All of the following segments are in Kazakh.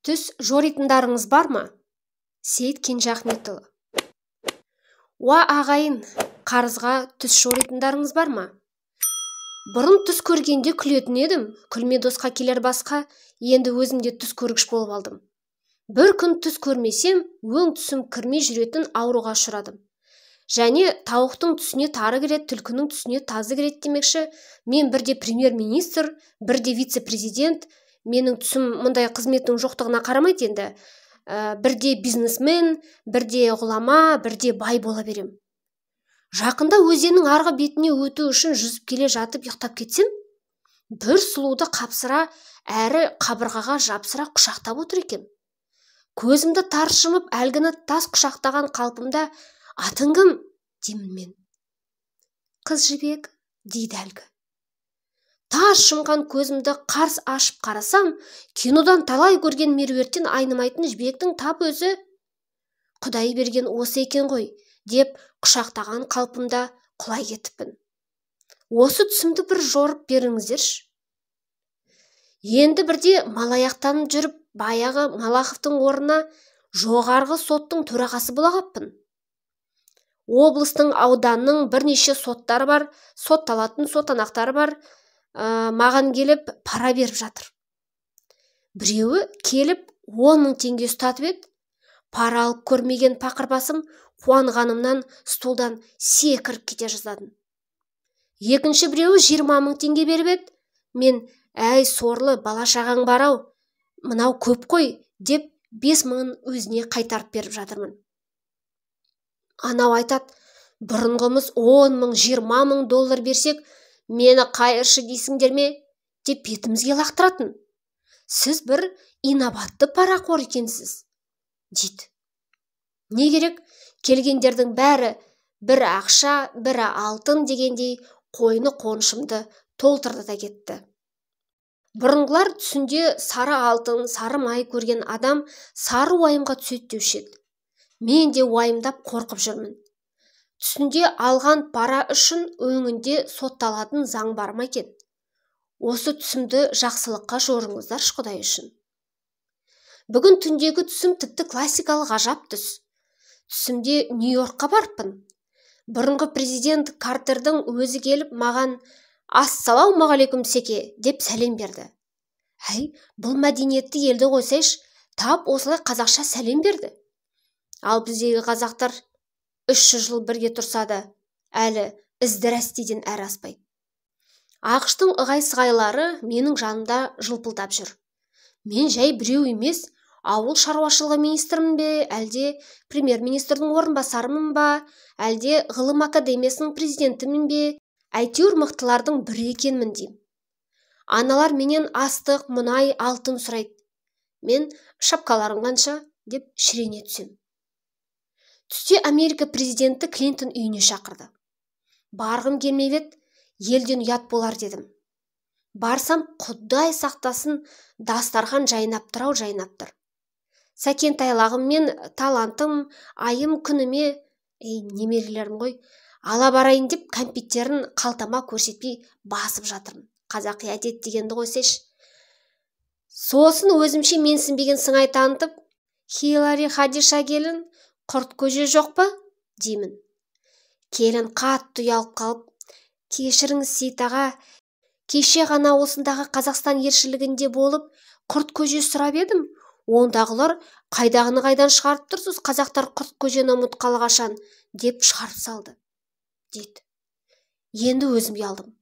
Түс жоритындарыңыз бар ма? Сейіт Кенжеахметұлы. Уа ағайын, қарызға түс жоритындарыңыз бар ма? Бұрын түс көргенде күлетін едім, күлме досқа келер басқа, енді өзімде түс көргіш болып алдым. Бір күн түс көрмесем, өң түсім кірмей жүретін ауруға ұшырадым. Және тауықтың түсіне тары кіреді, түлкінің түсіне тазы кіреді демекші, мен бірде премьер-министр, бірде вице-президент, менің түсім мұндай қызметтің жоқтығына қарамайды енді. Бірде бизнесмен, бірде ғұлама, бірде бай бола берем. Жақында өзеннің арғы бетіне өту үшін жүзіп келе жатып ұйықтап кетсем, бір сұлуды қапсыра әрі қабырғаға жапсыра құшақтап отыр екен. Көзімді тарс жұмып әлгіні тас құшақтаған қалпымда «Атың кім?» деймін мен. «Қыз жібек» дейді әлгі. Тас жұмған көзімді қарс ашып қарасам, кинодан талай көрген меруерттен айнымайтын жібектің тап өзі. Құдай берген осы екен ғой, деп құшақтаған қалпымда құлай кетіппін. Осы түсімді бір жорып беріңіздерші. Енді бірде малаяқтанып жүріп, баяғы Малаховтың орнына жоғарғы соттың төрағасы бола қаппын. Облыстың, ауданның бірнеше соттары бар, сотталатын сотанақтары бар, маған келіп пара беріп жатыр. Біреуі келіп 10 мың теңге ұстатып еді. Пара алып көрмеген пақырбасым қуанғанымнан столдан секіріп кете жаздадым. Екінші біреуі 20 мың теңге беріп еді. Мен «Әй сорлы, бала шағаң бар-ау, мынау көп қой» деп 5 мыңын өзіне қайтарып беріп жатырмын. Анау айтады, бұрынғымыз 10 мың, 20 мың доллар берсек, мені қайыршы дейсіңдер ме? Деп бетімізге лақтыратын. Сіз бір инабатты парақор екенсіз, дейді. Не керек? Келгендердің бәрі бірі ақша, бірі алтын дегендей қойны қонышымды толтырды да кетті. Бұрынғылар түсінде сары алтын, сары май көрген адам сары уайымға түседі деуші еді. Мен де уайымдап қорқып жүрмін. Түсінде алған пара үшін өңінде сотталатын заң бар ма екен? Осы түсімді жақсылыққа жорыңыздаршы Құдай үшін. Бүгін түндегі түсім тіпті классикалық ғажап түс. Түсімде Нью-Йоркқа барыппын. Бұрынғы президент Картердің өзі келіп маған «Ассалаумағалейкум секе» деп сәлем берді. Әй, бұл мәдениетті елді қойсайш, тап осылай қазақша сәлем берді. Ал біздегі қазақтар 300 жыл бірге тұрса да, әлі ізді рәстиден әрі аспайды. Ақштың ығай-сығайлары менің жанымда жылпылдап жүр. Мен жай біреу емес, ауыл шаруашылығы министрімін бе, әлде премьер-министрдің орынбасарымын ба, әлде ғылым академиясының президентімін бе, әйтеуір мықтылардың бірі екенмін деймін. Аналар менен астық, мұнай, алтын сұрайды. Мен шапкаларың қанша деп шірене түсем. Түсте Америка президенті Клинтон үйіне шақырды. Барғым келмеп еді, елден ұят болар дедім. Барсам, Құдай сақтасын, дастархан жайнап тұр. Сәкен тайлағым мен талантым, айым күніме, немерелерім ғой, ала барайын деп кәмпиттерін қалтама көрсетпей басып жатырмын. Қазақи әдет дегенді қойсайшы. Сосын өзімше менсінбеген сыңай танытып, Хилари Хадиша келін, құрт көже жоқ па? Деймін. Келін қатты ұялып қалып, кешіріңіз Сейіт аға, кеше ғана осындағы Қазақстан елшілігінде болып, құрт көже сұрап едім. Ондағылар қайдағыны қайдан шығарып тұрсыз, қазақтар құрт көжені ұмытқалы қашан, деп шығарып салды, дейді. Енді өзім ұялдым.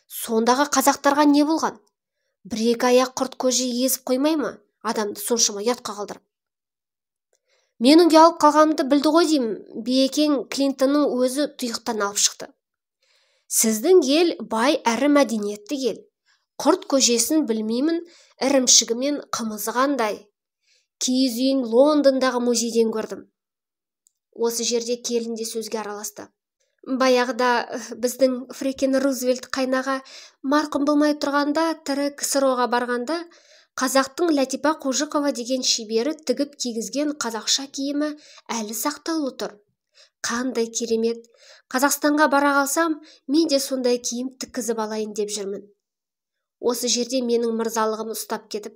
Сондағы қазақтарға не болған? Бір-екі аяқ құрт көже езіп қоймай ма? Адамды соншама ұятқа қалдырып. Менің ұялып қалғанымды білді ғой деймін. Бекең Клинтонның өзі тұйықтан алып шықты. Сіздің ел бай әрі мәдениетті ел. Құрт көжесін білмеймін, ірімшігі мен қымызы қандай. Киіз үйін Лондондағы музейден көрдім. Осы жерде келін де сөзге араласты. Баяғыда біздің Фрекен Рузвельт қайнаға марқұм болмай тұрғанда, тірі КСРО-ға барғанда, қазақтың Ләтипа Қожықова деген шебері тігіп кигізген қазақша киімі әлі сақтаулы тұр. Қандай керемет! Қазақстанға бара қалсам, мен де сондай киім тіккізіп алайын деп жүрмін. Осы жерде менің мырзалығым ұстап кетіп,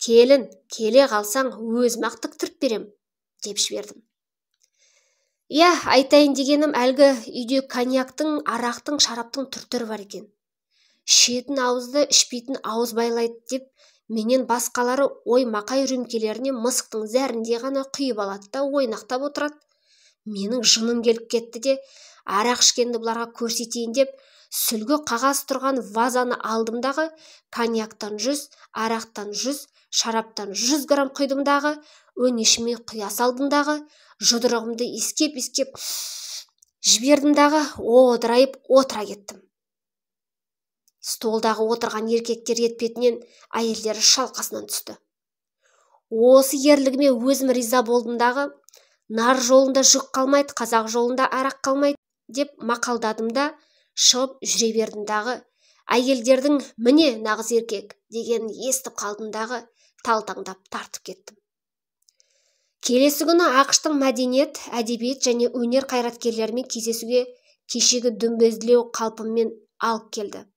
келін, келе қалсаң өзім-ақ тіктіріп берем, деп жібердім. Иә, айтайын дегенім, әлгі үйде коньяктың, арақтың, шараптың түр-түрі бар екен. Ішетін ауызды, ішпейтін ауыз байлайды деп, менен басқалары ой-мақай рюмкелеріне мысықтың зәріндей ғана құйып алады да ойнақтап отырады. Менің жыным келіп кетті де, арақ ішкенді бұларға көрсетейін деп, сүлгі қағаз тұрған вазаны алдымдағы, коньяктан 100, арақтан 100, шараптан 100 грамм құйдымдағы, өңешіме құя салдымдағы, жұдырығымды искеп жібердімдағы, одырайып отыра кеттім. Столдағы отырған еркектер етпетінен, әйелдері шалқасынан түсті. Осы ерлігіме өзім риза болдымдағы, нар жолында жүк қалмайды, қазақ жолында арақ қалмайды деп мақалдадымда, шығып жүре бердімдағы, әйелдердің міне нағыз еркек дегенін естіп қалдымдағы, талтаңдап тартып кеттім. Келесі күні ақштың мәдениет, әдебиет және өнер қайраткерлерімен кездесуге кешегі дүмбезілеу қалпыммен алып келді.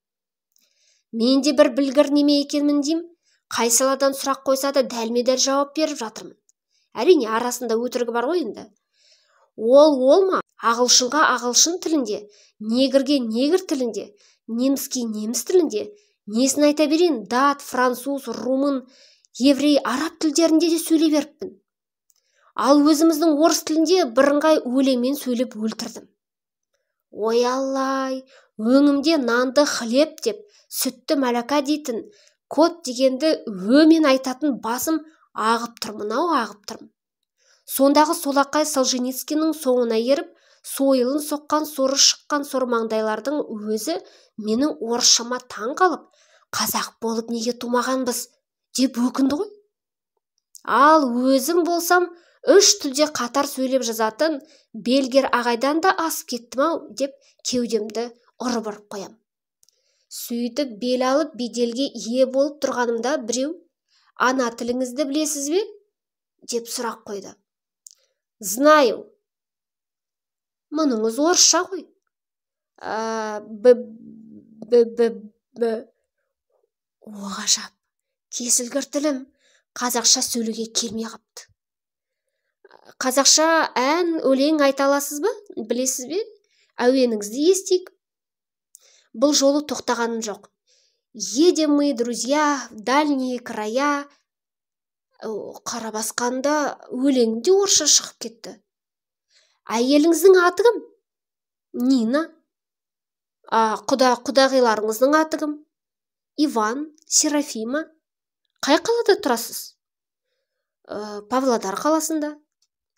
Мен де бір білгір неме екенмін дейм, қай саладан сұрақ қойса да дәлме-дәл жауап беріп жатырмын. Әрине, арасында өтірігі бар ғой енді. Ол ма? Ағылшынға ағылшын тілінде, негрге негр тілінде, неміске неміс тілінде, несін айта берейін, дат, француз, румын, еврей, араб тілдерінде де сөйлей беріппін. Ал өзіміздің орыс тілінде бірыңғай өлеңмен сөйлеп өлтірдім. Ой аллай, өңімде нанды хлеб деп, сүтті мәләка дейтін, кот дегенді өмен айтатын басым ағып тұрмын. Сондағы солақай Солженицкийдің соңына еріп, сойылын соққан соры шыққан сормаңдайлардың өзі менің орысшама таң қалып, қазақ болып неге тумағанбыз деп өкінді ғой. Ал өзім болсам, 3 тілде қатар сөйлеп жазатын Бельгер ағайдан да асып кеттім-ау деп кеудемді ұрып қоям. Сөйтіп бел алып беделге ие болып тұрғанымда біреу, ана тіліңізді білесіз бе? деп сұрақ қойды. Знаю. Мұныңыз орысша ғой. О, ғажап, кесілгір тілім қазақша сөйлеуге келмей қапты. Қазақша ән, өлең айта аласыз ба? Білесіз бе? Әуеніңізді естейік. Бұл жолы тоқтағаным жоқ. Едем мы, друзья, в дальние края. Қара басқанда өлеңде орысша шығып кетті. Әйеліңіздің аты кім? Нина. Құдағиларыңыздың аты кім? Иван, Серафима. Қай қалада тұрасыз? Павлодар қаласында.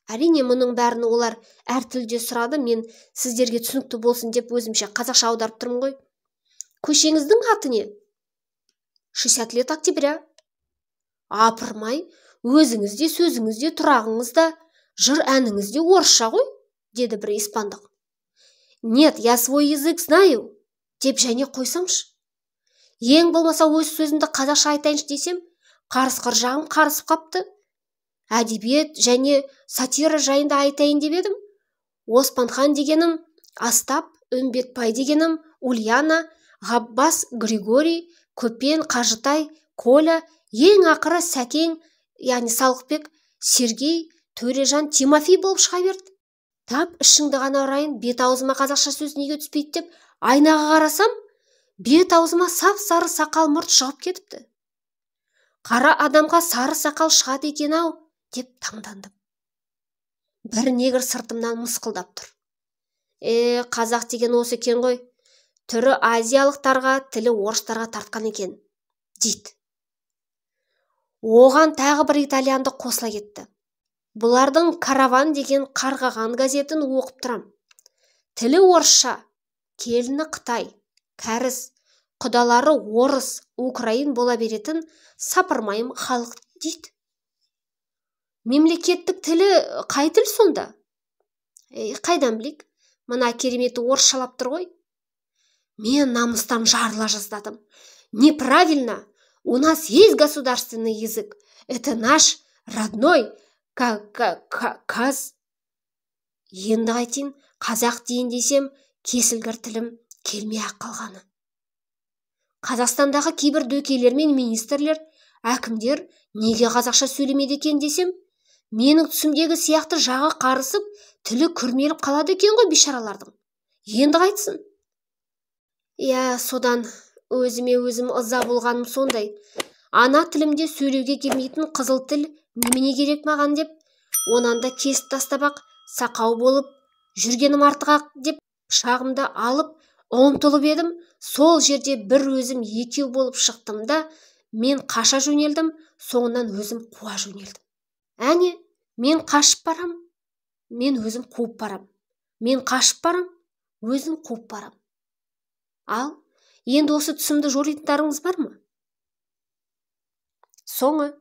Әрине, мұның бәрін олар әр тілде сұрады, мен сіздерге түсінікті болсын деп өзімше қазақша аударып тұрмын ғой. Көшеңіздің аты не? 60 лет октября. Апырмай, өзіңізде, сөзіңізде, тұрағыңызда, жыр әніңізде орысша ғой, деді бір испандық. Нет, я свой язык знаю, деп және қойсаңшы. Ең болмаса өз сөзімді қазақша айтайыншы десем, қарысқыр жағым қарысып қапты. Әдебиет және сатира жайында айтайын деп едім. Оспанхан дегенім, Астап, Үмбетбай дегенім, Ульяна, Ғаббас, Григорий, Көпен, Қажытай, Коля, ең ақыры Сәкең, яғни Салықбек, Сергей, Төрежан, Тимофей болып шыға берді. Тап ішіңді ғана ұрайын, бет аузыма қазақша сөз неге түспейді деп, айнаға қарасам, бет аузыма сап-сары сақал мұрт шығып кетіпті. Қара адамға сары сақал шығады екен-ау деп таңдандым. Бір негр сыртымнан мысқылдап тұр. Қазақ деген осы екен ғой. Түрі азиялықтарға, тілі орыстарға тартқан екен, дейді. Оған тағы бір итальянды қосыла кетті. Бұлардың «Караван» деген қарғаған газетін оқып тұрам. Тілі орысша, келіні Қытай, кәріс, құдалары орыс, украин бола беретін сапырмайым халық дейді. Мемлекеттік тілі қай тіл сонда? Қайдан білейік? Мына кереметі орысшалап тұр ғой. Мен намыстан жарыла жаздадым. Неправильно. У нас есть государственный язык. Это наш родной каз. Енді қайтейін, қазақ дейін десем, кесілгір тілім келмей-ақ қалғаны. Қазақстандағы кейбір дөкейлер мен министрлер әкімдер неге қазақша сөйлемеді екен десем, менің түсімдегі сияқты жағы қарысып, тілі күрмеліп қалады екен ғой бейшаралардың. Енді қайтсын? Иә, содан өзіме өзім ыза болғаным сондай. Ана тілімде сөйлеуге келмейтін қызыл тіл немене керек маған деп, онан да кесіп тастап-ақ сақау болып жүргенім артық-ақ деп шағымды алып ұмтылып едім. Сол жерде бір өзім екеу болып шықтым да, мен қаша жөнелдім, соңынан өзім қуа жөнелдім. Әне, мен қашып барам, мен өзім қуып барам. Мен қашып барам, өзім қуып барам. Ал, енді осы түсімді жоритындарыңыз бар ма? Соңы.